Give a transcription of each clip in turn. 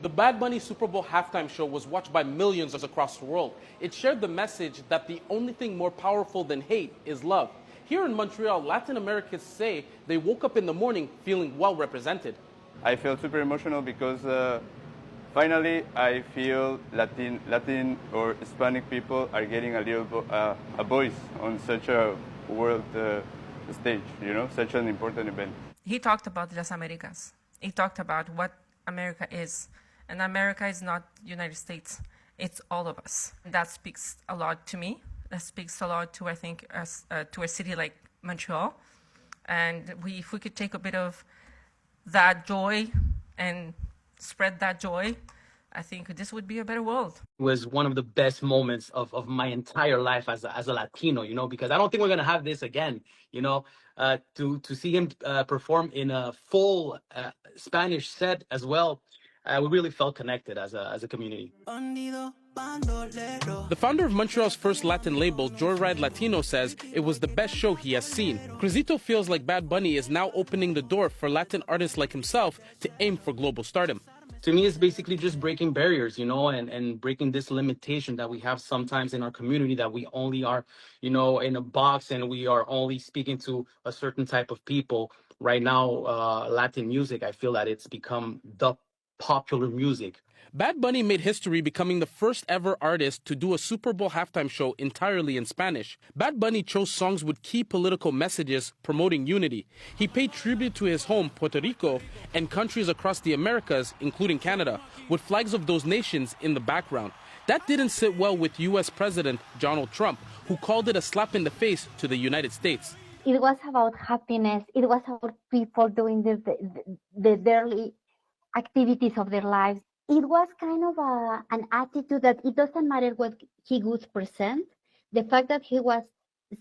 The Bad Bunny Super Bowl halftime show was watched by millions across the world. It shared the message that the only thing more powerful than hate is love. Here in Montreal, Latin Americans say they woke up in the morning feeling well represented. I felt super emotional because finally I feel Latin or Hispanic people are getting a voice on such a world stage, you know, such an important event. He talked about Las Americas. He talked about what America is. And America is not the United States. It's all of us. That speaks a lot to me. That speaks a lot to, I think, to a city like Montreal. And if we could take a bit of that joy and spread that joy, I think this would be a better world. It was one of the best moments of my entire life as a Latino, you know, because I don't think we're going to have this again, you know, to see him perform in a full Spanish set as well. We really felt connected as a community. The founder of Montreal's first Latin label, Joyride Latino, says it was the best show he has seen. Crisito feels like Bad Bunny is now opening the door for Latin artists like himself to aim for global stardom. To me, it's basically just breaking barriers, you know, and breaking this limitation that we have sometimes in our community, that we only are, you know, in a box and we are only speaking to a certain type of people. Right now, Latin music, I feel that it's become the popular music. Bad Bunny made history becoming the first ever artist to do a Super Bowl halftime show entirely in Spanish. Bad Bunny chose songs with key political messages promoting unity. He paid tribute to his home, Puerto Rico, and countries across the Americas, including Canada, with flags of those nations in the background. That didn't sit well with U.S. President Donald Trump, who called it a slap in the face to the United States. It was about happiness. It was about people doing the daily activities of their lives. It was kind of an attitude that it doesn't matter what he would present. The fact that he was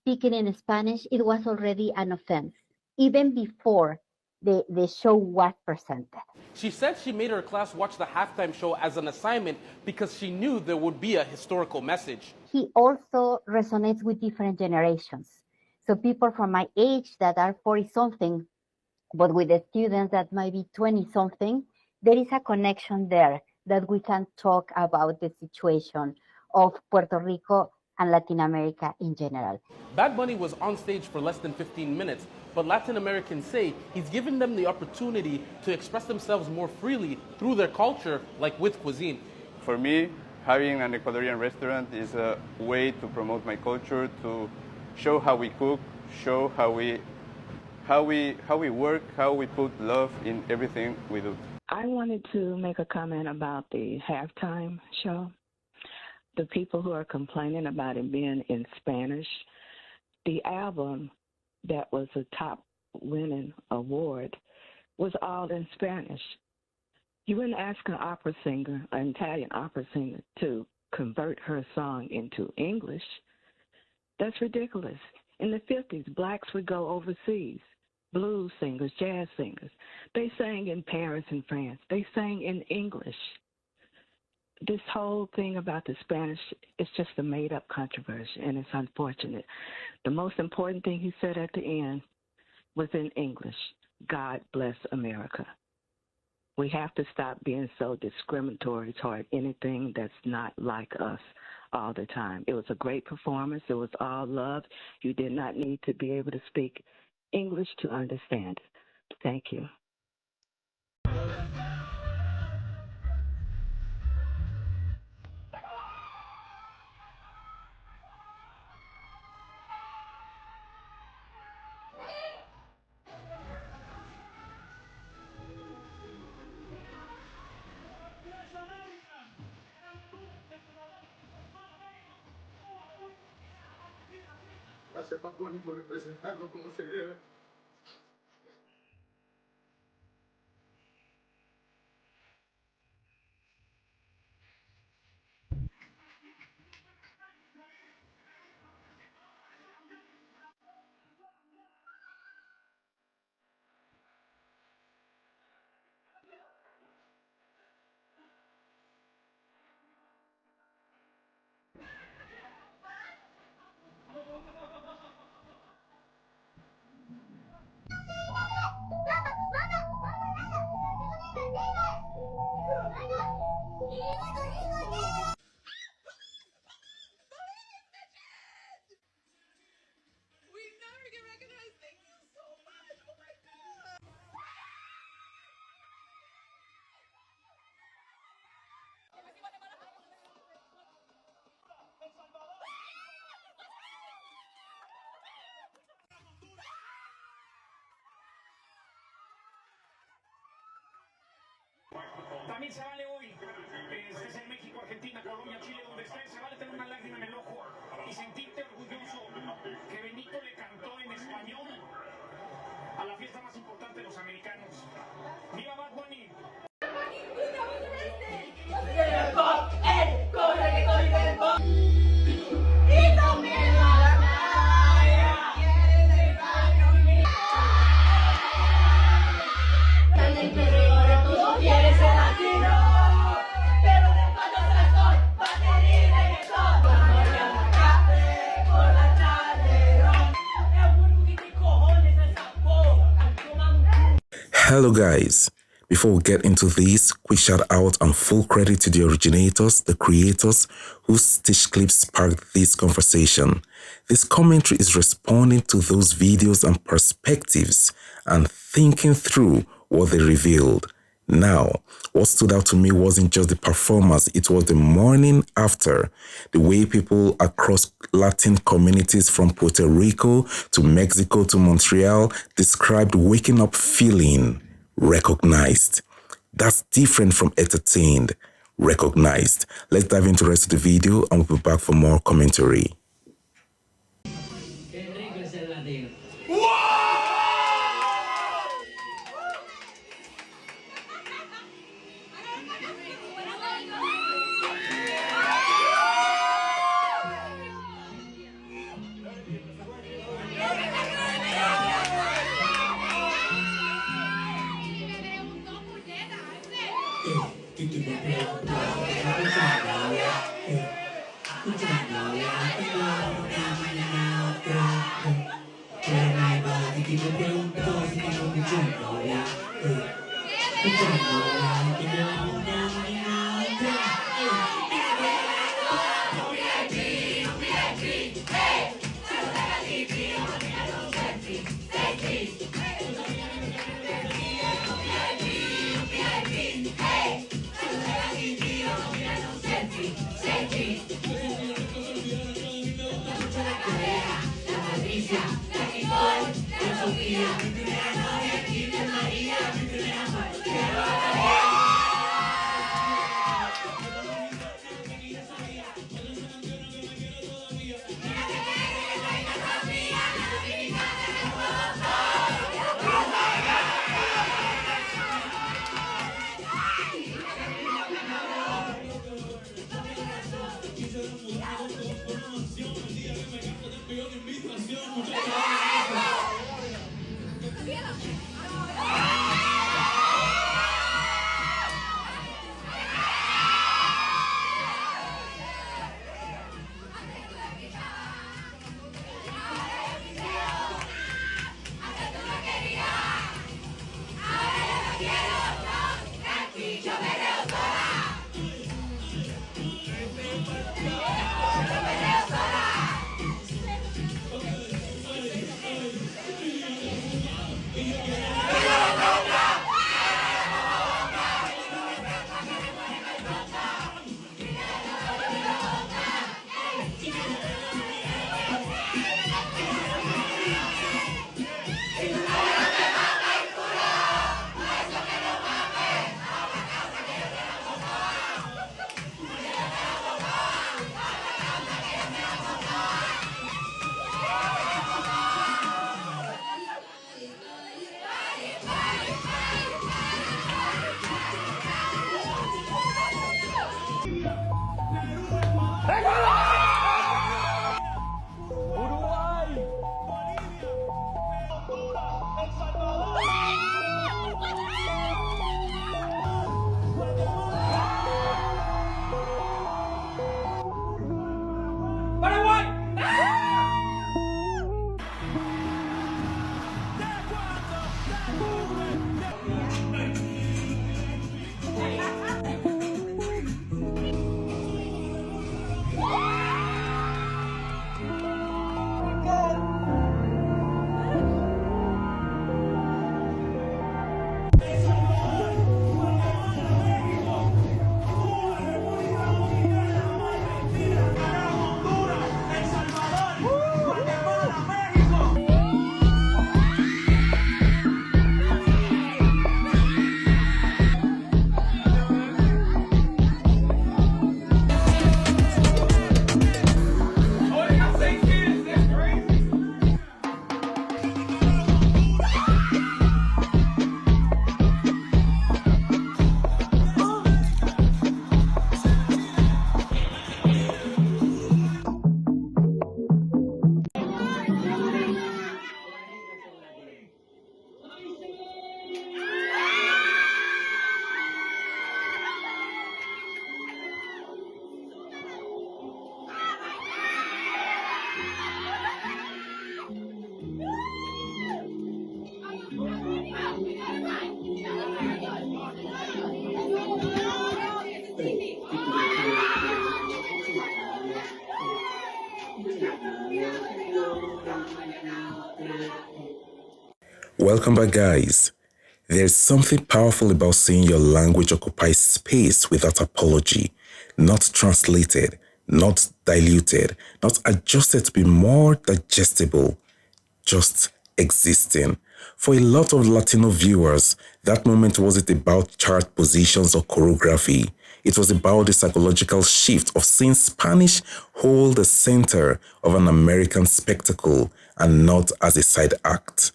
speaking in Spanish, it was already an offense, even before the show was presented. She said she made her class watch the halftime show as an assignment because she knew there would be a historical message. He also resonates with different generations. So people from my age that are 40-something, but with the students that might be 20-something, there is a connection there that we can talk about the situation of Puerto Rico and Latin America in general. Bad Bunny was on stage for less than 15 minutes, but Latin Americans say he's given them the opportunity to express themselves more freely through their culture, like with cuisine. For me, having an Ecuadorian restaurant is a way to promote my culture, to show how we cook, show how we work, how we put love in everything we do. I wanted to make a comment about the halftime show. The people who are complaining about it being in Spanish, the album that was a top winning award was all in Spanish. You wouldn't ask an opera singer, an Italian opera singer, to convert her song into English. That's ridiculous. In the 50s, blacks would go overseas. Blues singers, jazz singers. They sang in Paris and France. They sang in English. This whole thing about the Spanish is just a made-up controversy, and it's unfortunate. The most important thing he said at the end was in English. God bless America. We have to stop being so discriminatory toward anything that's not like us all the time. It was a great performance. It was all love. You did not need to be able to speak English to understand it. Thank you. Gracias, Bad Bunny, por representarlo como se debe. También se vale hoy, estés en México, Argentina, Colombia, Chile, donde estés, se vale tener una lágrima en el ojo y sentirte orgulloso que Benito le cantó en español a la fiesta más importante de los americanos. ¡Viva Bad Bunny! Hello guys, before we get into this, quick shout out and full credit to the originators, the creators whose stitch clips sparked this conversation. This commentary is responding to those videos and perspectives and thinking through what they revealed. Now, what stood out to me wasn't just the performance, it was the morning after. The way people across Latin communities from Puerto Rico to Mexico to Montreal described waking up feeling recognized. That's different from entertained, recognized. Let's dive into the rest of the video and we'll be back for more commentary. Welcome back, guys. There's something powerful about seeing your language occupy space without apology, not translated, not diluted, not adjusted to be more digestible, just existing. For a lot of Latino viewers, that moment wasn't about chart positions or choreography. It was about the psychological shift of seeing Spanish hold the center of an American spectacle and not as a side act.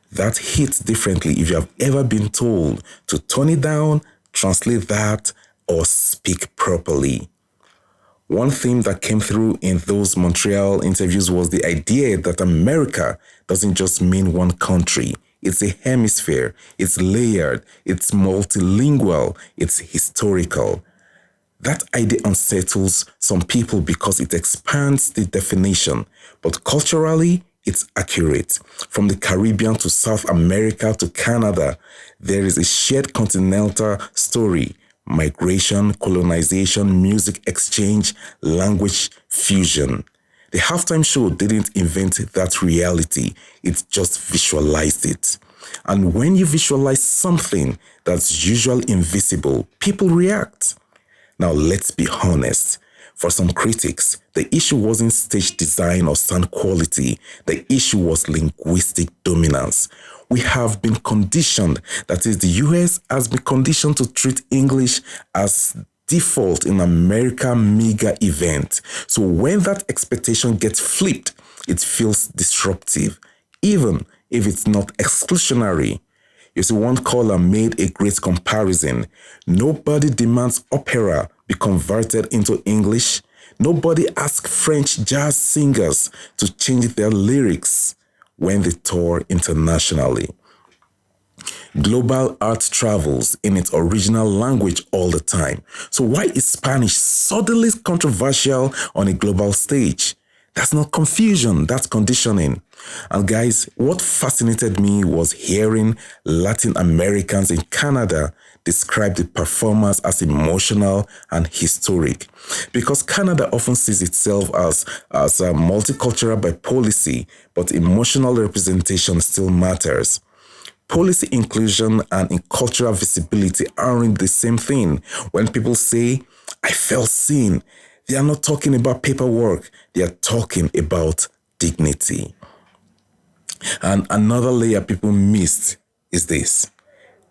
That hits differently if you have ever been told to tone it down, translate that, or speak properly. One theme that came through in those Montreal interviews was the idea that America doesn't just mean one country. It's a hemisphere, it's layered, it's multilingual, it's historical. That idea unsettles some people because it expands the definition, but culturally, it's accurate. From the Caribbean to South America to Canada, there is a shared continental story: migration, colonization, music exchange, language fusion. The halftime show didn't invent that reality, it just visualized it. And when you visualize something that's usually invisible, people react. Now, let's be honest. For some critics, the issue wasn't stage design or sound quality. The issue was linguistic dominance. We have been conditioned, that is, the US has been conditioned to treat English as default in America mega event. So when that expectation gets flipped, it feels disruptive, even if it's not exclusionary. You see, one caller made a great comparison. Nobody demands opera be converted into English. Nobody asks French jazz singers to change their lyrics when they tour internationally. Global art travels in its original language all the time. So why is Spanish suddenly controversial on a global stage? That's not confusion, that's conditioning. And guys, what fascinated me was hearing Latin Americans in Canada describe the performance as emotional and historic. Because Canada often sees itself as multicultural by policy, but emotional representation still matters. Policy inclusion and cultural visibility aren't the same thing. When people say, I felt seen, they are not talking about paperwork, they are talking about dignity. And another layer people missed is this.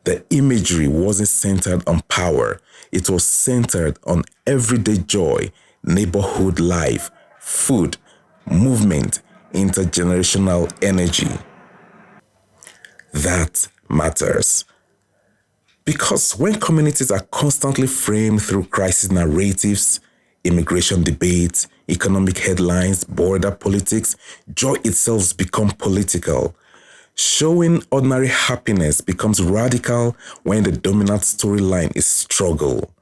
The imagery wasn't centered on power. It was centered on everyday joy, neighborhood life, food, movement, intergenerational energy. That matters. Because when communities are constantly framed through crisis narratives, immigration debates, economic headlines, border politics, joy itself becomes political. Showing ordinary happiness becomes radical when the dominant storyline is struggle.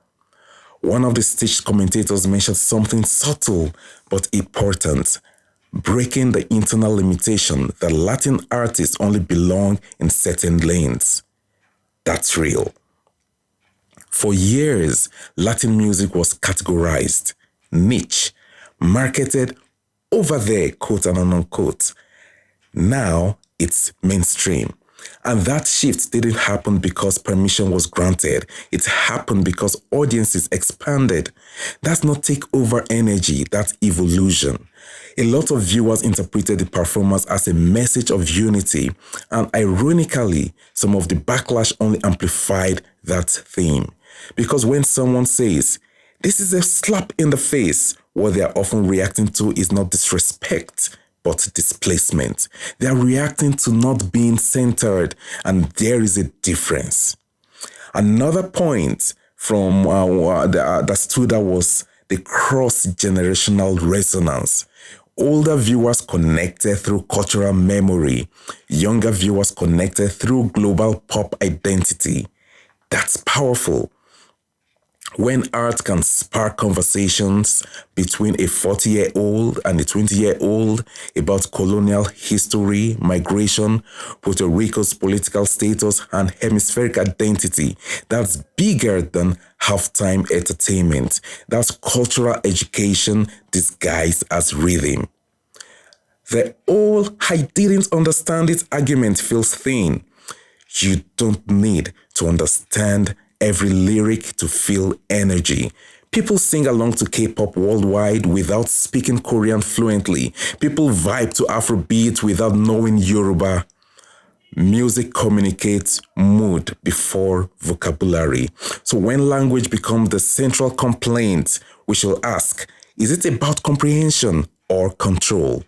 One of the stage commentators mentioned something subtle but important: breaking the internal limitation that Latin artists only belong in certain lanes. That's real. For years, Latin music was categorized, niche, marketed over there, quote and unquote. Now it's mainstream. And that shift didn't happen because permission was granted. It happened because audiences expanded. That's not takeover energy, that's evolution. A lot of viewers interpreted the performance as a message of unity, and ironically, some of the backlash only amplified that theme. Because when someone says, this is a slap in the face, what they are often reacting to is not disrespect, but displacement. They are reacting to not being centered, and there is a difference. Another point from that stood out was the cross-generational resonance. Older viewers connected through cultural memory, younger viewers connected through global pop identity. That's powerful. When art can spark conversations between a 40-year-old and a 20-year-old about colonial history, migration, Puerto Rico's political status, and hemispheric identity, that's bigger than halftime entertainment. That's cultural education disguised as rhythm. The whole "I didn't understand it" argument feels thin. You don't need to understand every lyric to feel energy. People sing along to K-pop worldwide without speaking Korean fluently. People vibe to Afrobeat without knowing Yoruba. Music communicates mood before vocabulary. So when language becomes the central complaint, we shall ask, is it about comprehension or control?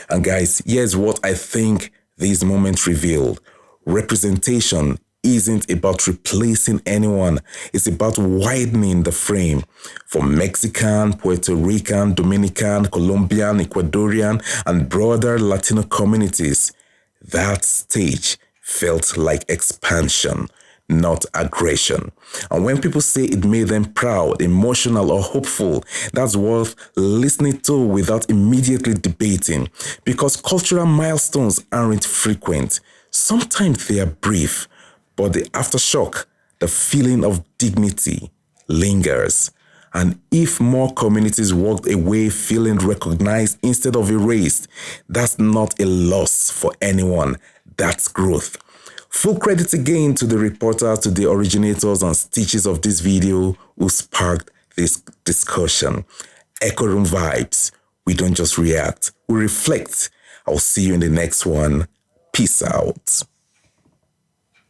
And guys, here's what I think these moments revealed. Representation isn't about replacing anyone. It's about widening the frame. For Mexican, Puerto Rican, Dominican, Colombian, Ecuadorian, and broader Latino communities, that stage felt like expansion, not aggression. And when people say it made them proud, emotional, or hopeful, that's worth listening to without immediately debating. Because cultural milestones aren't frequent. Sometimes they are brief, but the aftershock, the feeling of dignity, lingers. And if more communities walked away feeling recognized instead of erased, that's not a loss for anyone. That's growth. Full credit again to the reporters, to the originators and stitches of this video who sparked this discussion. Echo Room vibes. We don't just react, we reflect. I'll see you in the next one. Peace out.